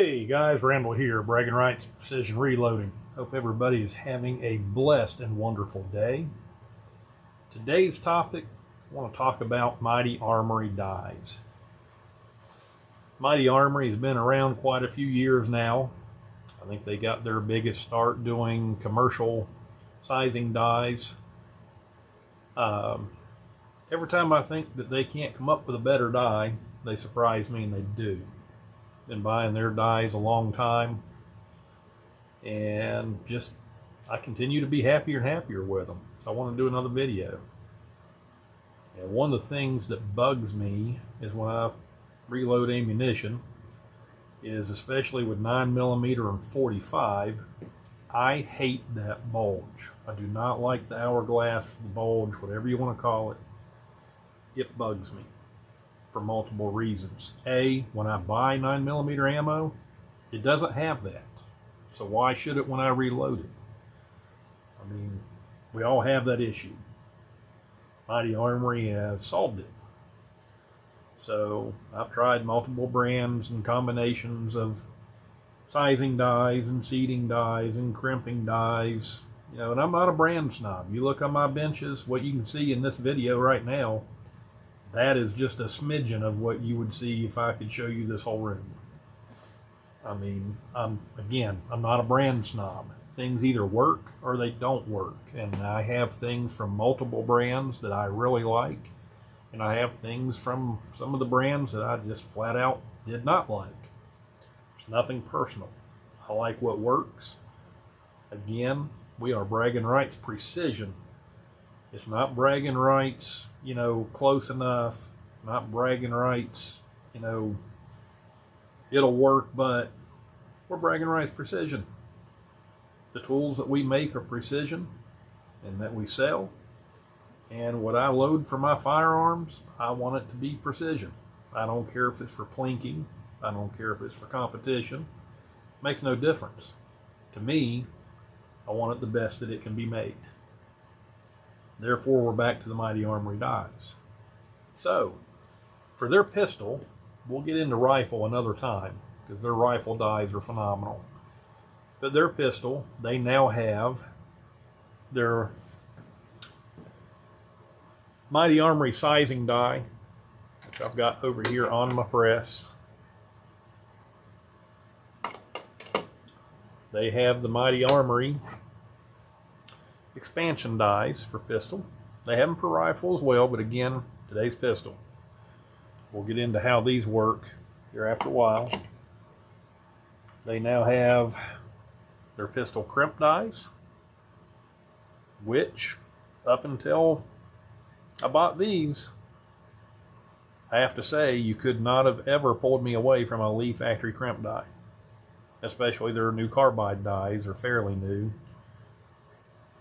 Hey guys, Randall here, Bragging Rights Precision Reloading. Hope everybody is having a blessed and wonderful day. Today's topic, I want to talk about Mighty Armory dies. Mighty Armory has been around quite a few years now. I think they got their biggest start doing commercial sizing dies. Every time I think that they can't come up with a better die, they surprise me, and they do. Been buying their dies a long time, and just I continue to be happier and happier with them. So I want to do another video. And one of the things that bugs me is when I reload ammunition, is especially with 9mm and 45, I hate that bulge. I do not like the hourglass, the bulge, whatever you want to call it. It bugs me for multiple reasons. A, when I buy 9mm ammo, it doesn't have that. So why should it when I reload it? I mean, we all have that issue. Mighty Armory has solved it. So I've tried multiple brands and combinations of sizing dies and seating dies and crimping dies. You know, and I'm not a brand snob. You look on my benches, what you can see in this video right now, that is just a smidgen of what you would see if I could show you this whole room. I mean, I'm not a brand snob. Things either work or they don't work. And I have things from multiple brands that I really like. And I have things from some of the brands that I just flat out did not like. It's nothing personal. I like what works. Again, we are Bragging Rights Precision. It's not Bragging Rights, you know, close enough. Not Bragging Rights, you know, it'll work, but we're Bragging Rights Precision. The tools that we make are precision and that we sell. And what I load for my firearms, I want it to be precision. I don't care if it's for plinking. I don't care if it's for competition. It makes no difference. To me, I want it the best that it can be made. Therefore, we're back to the Mighty Armory dies. So, for their pistol, we'll get into rifle another time, because their rifle dies are phenomenal. But their pistol, they now have their Mighty Armory sizing die, which I've got over here on my press. They have the Mighty Armory expansion dies for pistol. They have them for rifle as well, but again, today's pistol. We'll get into how these work here after a while. They now have their pistol crimp dies, which up until I bought these, I have to say you could not have ever pulled me away from a Lee factory crimp die. Especially their new carbide dies are fairly new.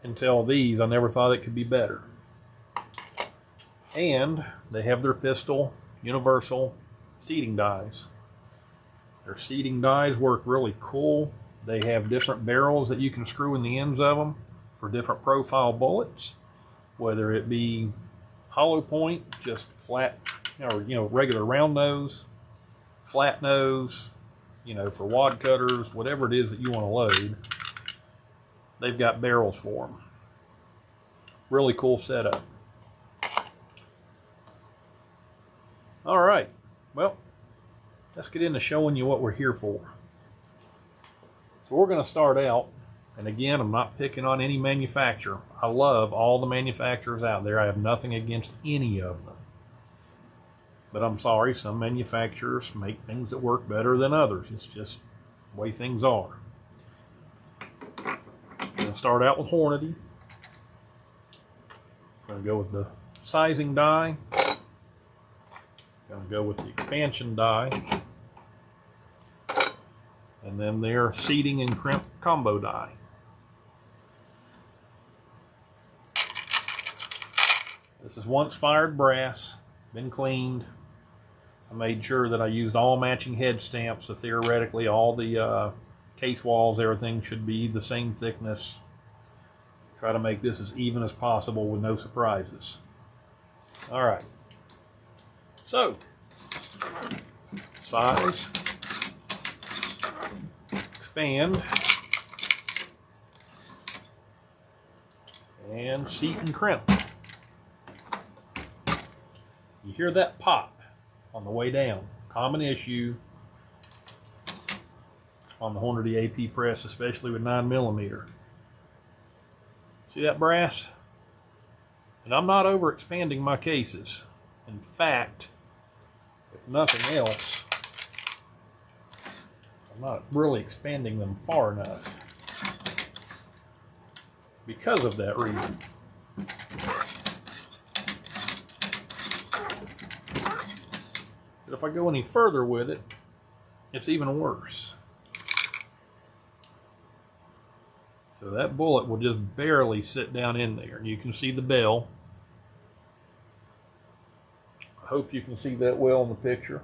Until these, I never thought it could be better. And they have their pistol universal seating dies. Their seating dies work really cool. They have different barrels that you can screw in the ends of them for different profile bullets, whether it be hollow point, just flat, or regular round nose, flat nose, for wad cutters, whatever it is that you want to load. They've got barrels for them. Really cool setup. All right, well, let's get into showing you what we're here for. So we're going to start out, and again, I'm not picking on any manufacturer. I love all the manufacturers out there. I have nothing against any of them. But I'm sorry, some manufacturers make things that work better than others. It's just the way things are. Going to start out with Hornady. Going to go with the sizing die. Going to go with the expansion die. And then their seating and crimp combo die. This is once fired brass, been cleaned. I made sure that I used all matching head stamps, so theoretically all the case walls, everything should be the same thickness. Try to make this as even as possible with no surprises. All right. So, size, expand, and seat and crimp. You hear that pop on the way down. Common issue on the Hornady AP press, especially with 9mm. See that brass? And I'm not over expanding my cases. In fact, if nothing else, I'm not really expanding them far enough because of that reason. But if I go any further with it, it's even worse. So that bullet will just barely sit down in there. And you can see the bell. I hope you can see that well in the picture.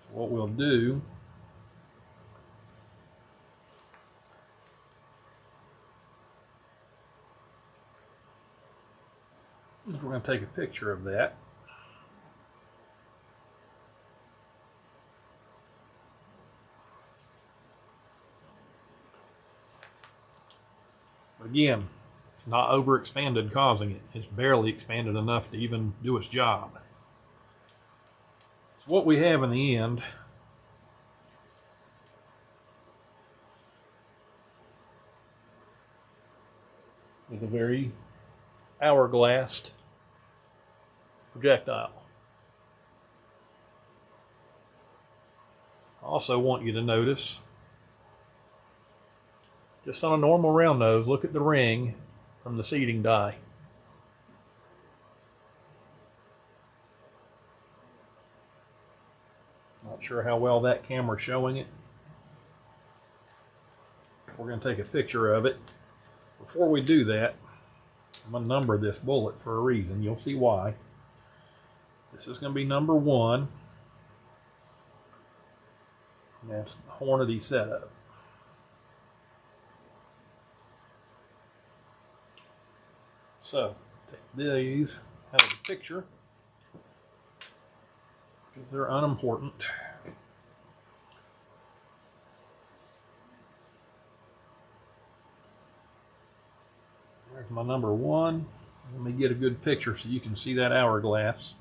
So what we'll do is we're going to take a picture of that. Again, it's not overexpanded causing it. It's barely expanded enough to even do its job. So what we have in the end is a very hourglass projectile. I also want you to notice, just on a normal round nose, look at the ring from the seating die. Not sure how well that camera's showing it. We're going to take a picture of it. Before we do that, I'm going to number this bullet for a reason. You'll see why. This is going to be number 1. And that's the Hornady setup. So, take these out of the picture because they're unimportant. There's my number 1. Let me get a good picture so you can see that hourglass.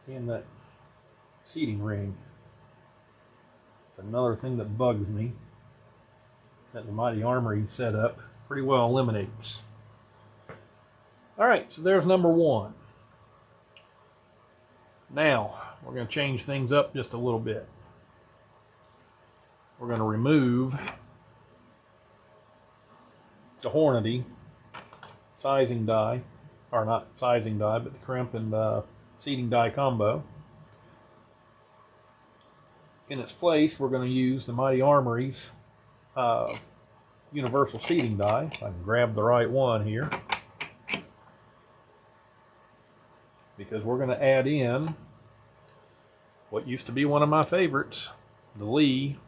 And that seating ring. It's another thing that bugs me that the Mighty Armory setup pretty well eliminates. Alright, so there's number 1. Now, we're going to change things up just a little bit. We're going to remove the Hornady sizing die, or not sizing die, but the crimp and seating die combo. In its place, we're going to use the Mighty Armory's universal seating die. If I can grab the right one here. Because we're going to add in what used to be one of my favorites, the Lee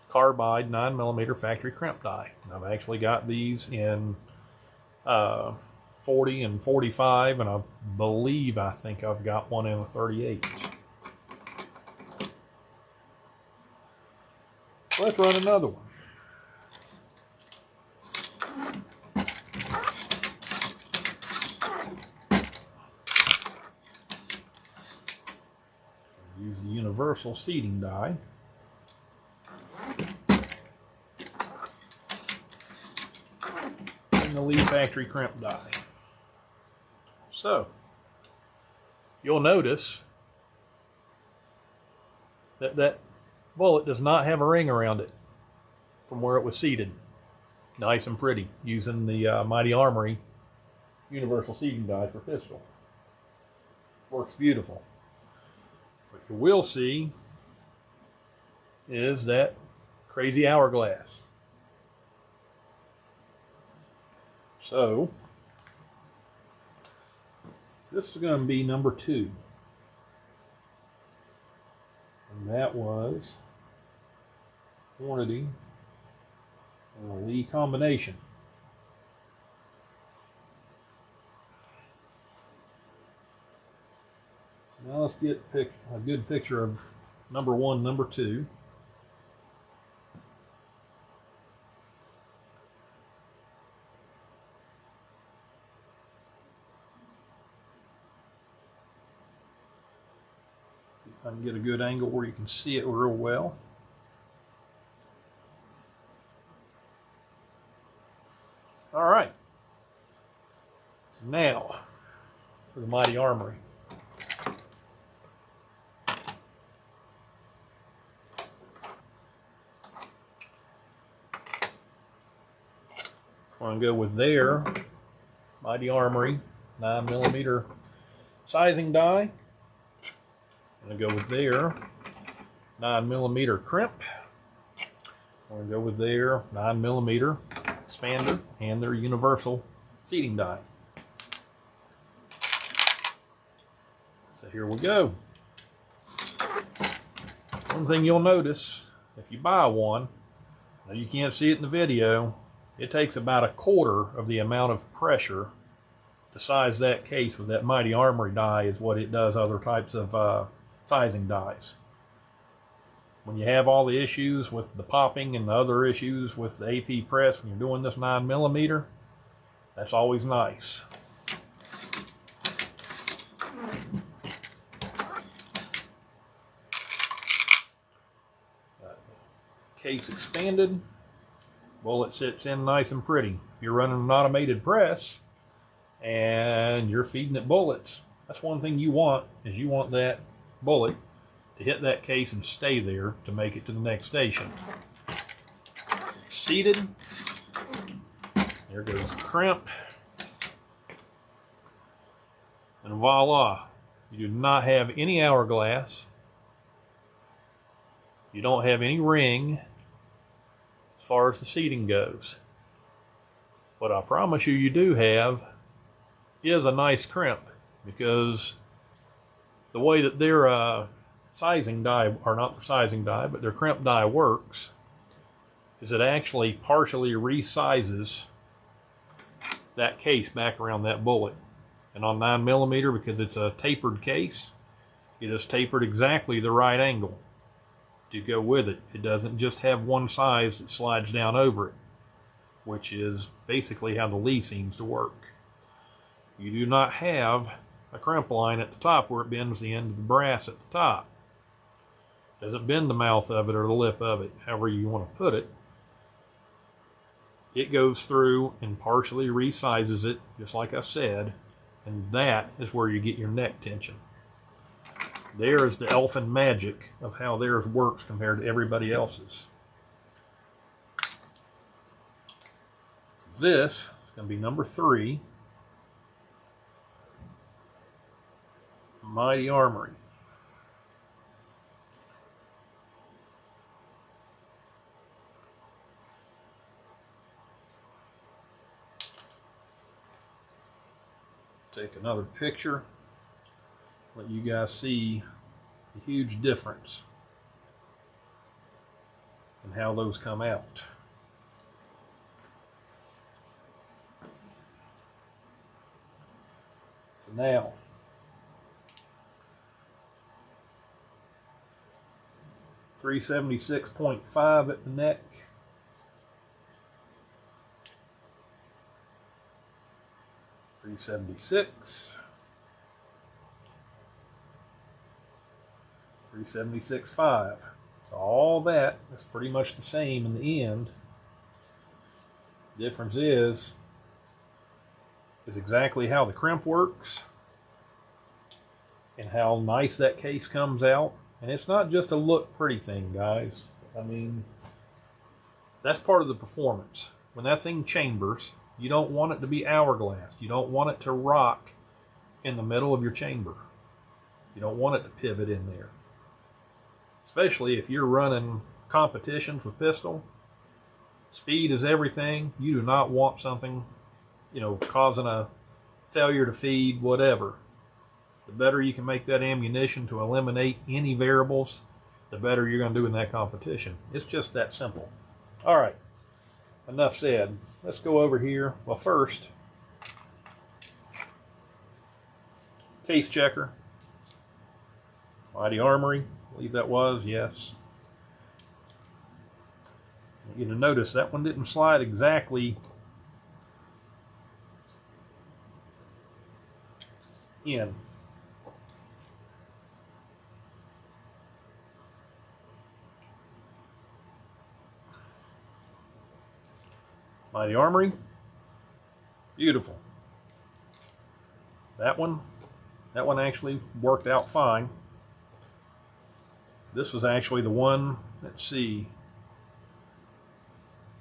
carbide 9mm factory crimp die. And I've actually got these in 40 and 45, and I think I've got one in a 38. Let's run another one. Use the universal seating die. And the Lee factory crimp die. So, you'll notice that that bullet does not have a ring around it from where it was seated. Nice and pretty, using the Mighty Armory universal seating die for pistol. Works beautiful. What you will see is that crazy hourglass. So, this is going to be number 2. And that was Hornady and a Lee combination. Now let's get a good picture of number 1, number 2. See if I can get a good angle where you can see it real well. All right. So now for the Mighty Armory. I'm going to go with their Mighty Armory 9mm sizing die. I'm going to go with their 9mm crimp. I'm going to go with their 9mm expander and their universal seating die. So here we go. One thing you'll notice if you buy one, now you can't see it in the video, it takes about 1/4 of the amount of pressure to size that case with that Mighty Armory die is what it does other types of sizing dies. When you have all the issues with the popping and the other issues with the AP press when you're doing this 9mm, that's always nice. Case expanded, bullet sits in nice and pretty. If you're running an automated press and you're feeding it bullets, that's one thing you want, is you want that bullet to hit that case and stay there to make it to the next station. Seated, there goes the crimp, and voila, you do not have any hourglass, you don't have any ring as far as the seating goes. What I promise you do have is a nice crimp, because the way that their sizing die, or not their sizing die, but their crimp die works, is it actually partially resizes that case back around that bullet. And on 9mm, because it's a tapered case, it is tapered exactly the right angle to go with it. It doesn't just have one size that slides down over it, which is basically how the Lee seems to work. You do not have a crimp line at the top where it bends the end of the brass at the top. It doesn't bend the mouth of it or the lip of it, however you want to put it. It goes through and partially resizes it, just like I said, and that is where you get your neck tension. There is the elfin magic of how theirs works compared to everybody else's. This is going to be number 3, Mighty Armory. Take another picture, let you guys see the huge difference in how those come out. So now, .376.5 at the neck. .376. 376.5. So all that is pretty much the same in the end. Difference is exactly how the crimp works and how nice that case comes out. And it's not just a look pretty thing, guys. I mean, that's part of the performance. When that thing chambers, you don't want it to be hourglass. You don't want it to rock in the middle of your chamber. You don't want it to pivot in there. Especially if you're running competitions with pistol. Speed is everything. You do not want something, causing a failure to feed, whatever. The better you can make that ammunition to eliminate any variables, the better you're going to do in that competition. It's just that simple. All right, enough said. Let's go over here. Well, first, case checker. Mighty Armory, I believe that was, yes. You to notice that one didn't slide exactly in. Mighty Armory, beautiful. That one actually worked out fine. This was actually the one, let's see.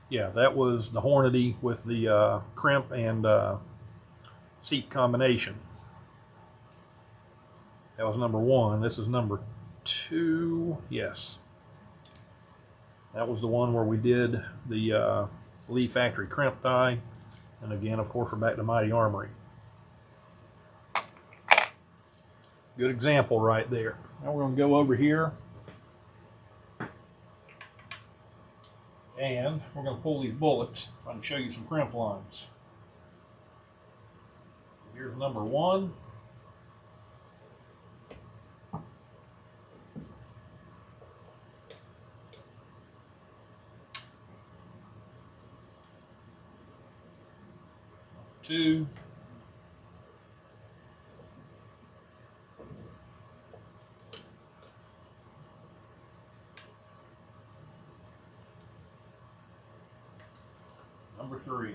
Yeah, that was the Hornady with the crimp and seat combination. That was number 1. This is number 2. Yes. That was the one where we did the Lee Factory crimp die. And again, of course, we're back to Mighty Armory. Good example right there. Now we're going to go over here. And we're going to pull these bullets. I can show you some crimp lines. Here's number 1. Two. Number 3.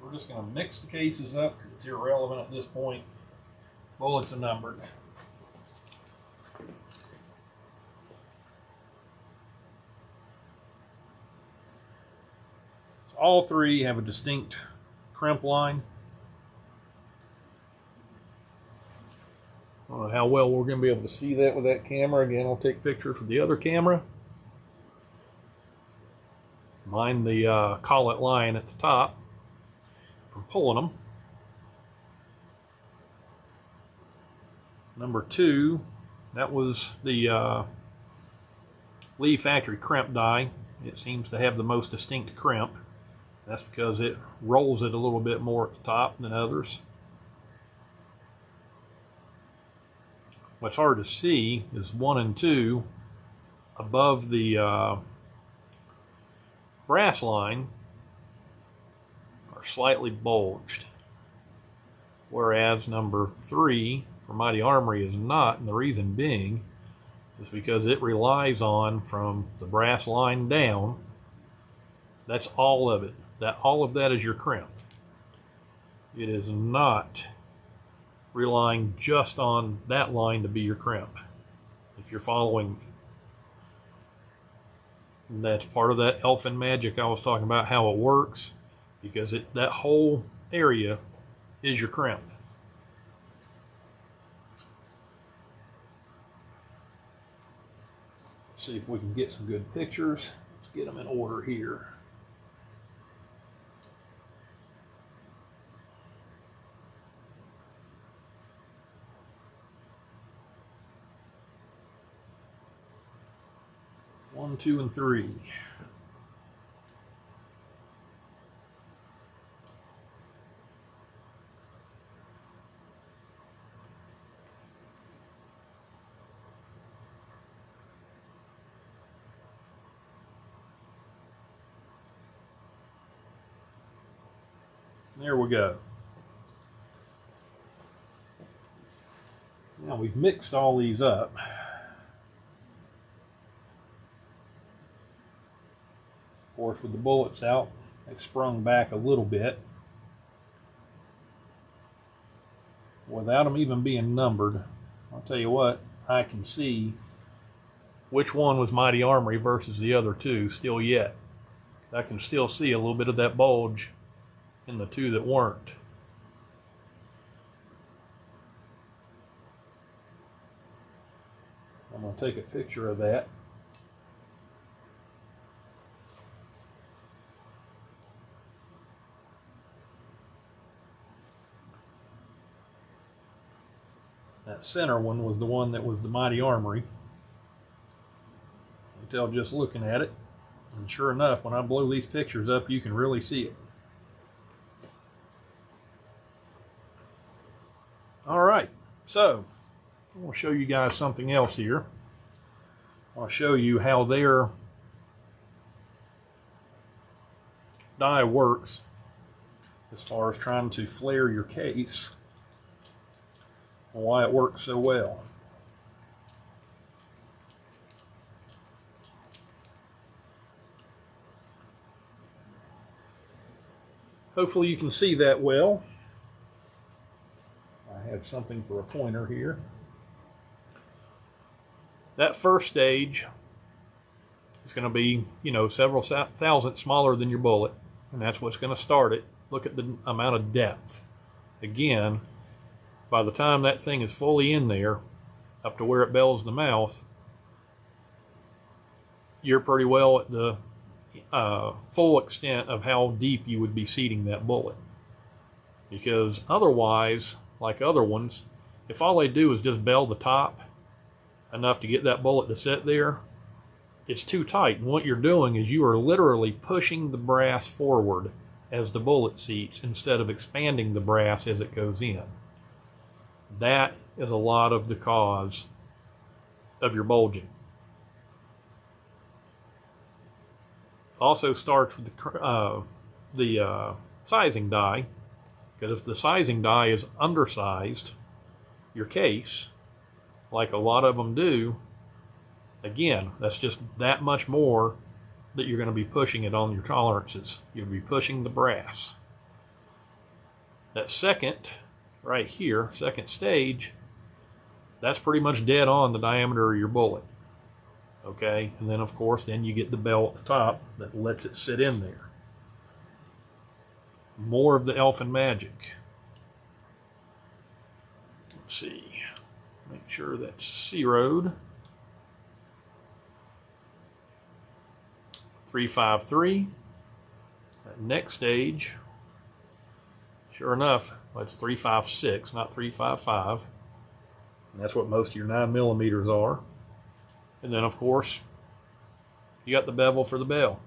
We're just going to mix the cases up. It's irrelevant at this point. Bullets are numbered. So all 3 have a distinct crimp line. I don't know how well we're going to be able to see that with that camera. Again, I'll take pictures with the other camera. Mind the collet line at the top from pulling them. Number 2, that was the Lee Factory crimp die. It seems to have the most distinct crimp. That's because it rolls it a little bit more at the top than others. What's hard to see is 1 and 2 above the brass line are slightly bulged, whereas number 3 for Mighty Armory is not, and the reason being is because it relies on from the brass line down. That's all of it. All of that is your crimp. It is not relying just on that line to be your crimp. If you're following me. That's part of that elfin magic I was talking about, how it works, because that whole area is your crimp. Let's see if we can get some good pictures. Let's get them in order here. One, 2, and 3. There we go. Now we've mixed all these up. Of course, with the bullets out, they've sprung back a little bit. Without them even being numbered, I'll tell you what, I can see which one was Mighty Armory versus the other 2 still yet. I can still see a little bit of that bulge in the 2 that weren't. I'm going to take a picture of that. That center one was the one that was the Mighty Armory. You can tell just looking at it. And sure enough, when I blow these pictures up, you can really see it. All right, so I want to show you guys something else here. I'll show you how their die works as far as trying to flare your case and why it works so well. Hopefully you can see that well. I have something for a pointer here. That first stage is going to be, you know, several thousandths smaller than your bullet, and that's what's going to start it. Look at the amount of depth. Again, by the time that thing is fully in there, up to where it bells the mouth, you're pretty well at the full extent of how deep you would be seating that bullet. Because otherwise, like other ones, if all they do is just bell the top enough to get that bullet to sit there, it's too tight. And what you're doing is you are literally pushing the brass forward as the bullet seats instead of expanding the brass as it goes in. That is a lot of the cause of your bulging. Also starts with the sizing die, because if the sizing die is undersized, your case, like a lot of them do, again, that's just that much more that you're going to be pushing it on your tolerances. You'll be pushing the brass. That second, right here, second stage, that's pretty much dead on the diameter of your bullet. Okay, and then of course, then you get the bell at the top that lets it sit in there. More of the elfin magic. Let's see, make sure that's zeroed. 353. That next stage, sure enough, well, it's 356, not 355. And that's what most of your 9mm are. And then, of course, you got the bevel for the bell.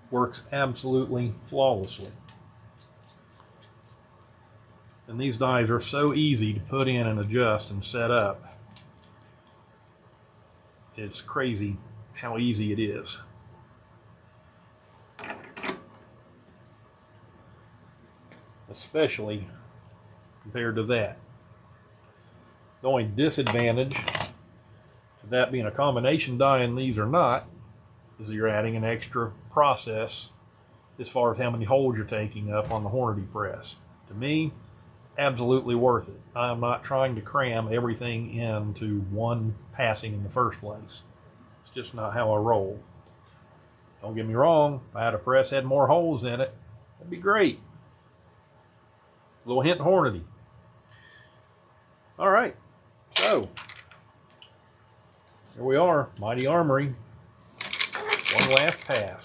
Works absolutely flawlessly. And these dies are so easy to put in and adjust and set up. It's crazy how easy it is. Especially compared to that. The only disadvantage to that being a combination die and these are not is that you're adding an extra process as far as how many holes you're taking up on the Hornady press. To me, absolutely worth it. I'm not trying to cram everything into one passing in the first place. It's just not how I roll. Don't get me wrong, if I had a press that had more holes in it, that'd be great. A little hint Hornady. All right, so here we are, Mighty Armory. One last pass.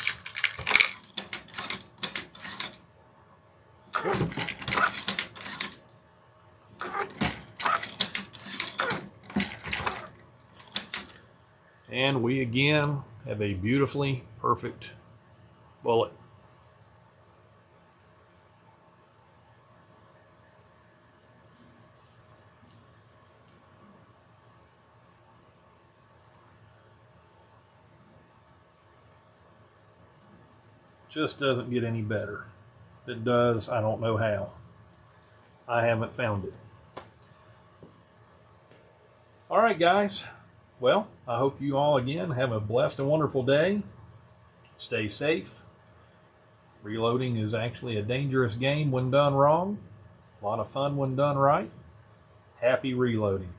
And we again have a beautifully perfect bullet. Just doesn't get any better. If it does, I don't know how. I haven't found it. All right, guys. Well, I hope you all again have a blessed and wonderful day. Stay safe. Reloading is actually a dangerous game when done wrong. A lot of fun when done right. Happy reloading.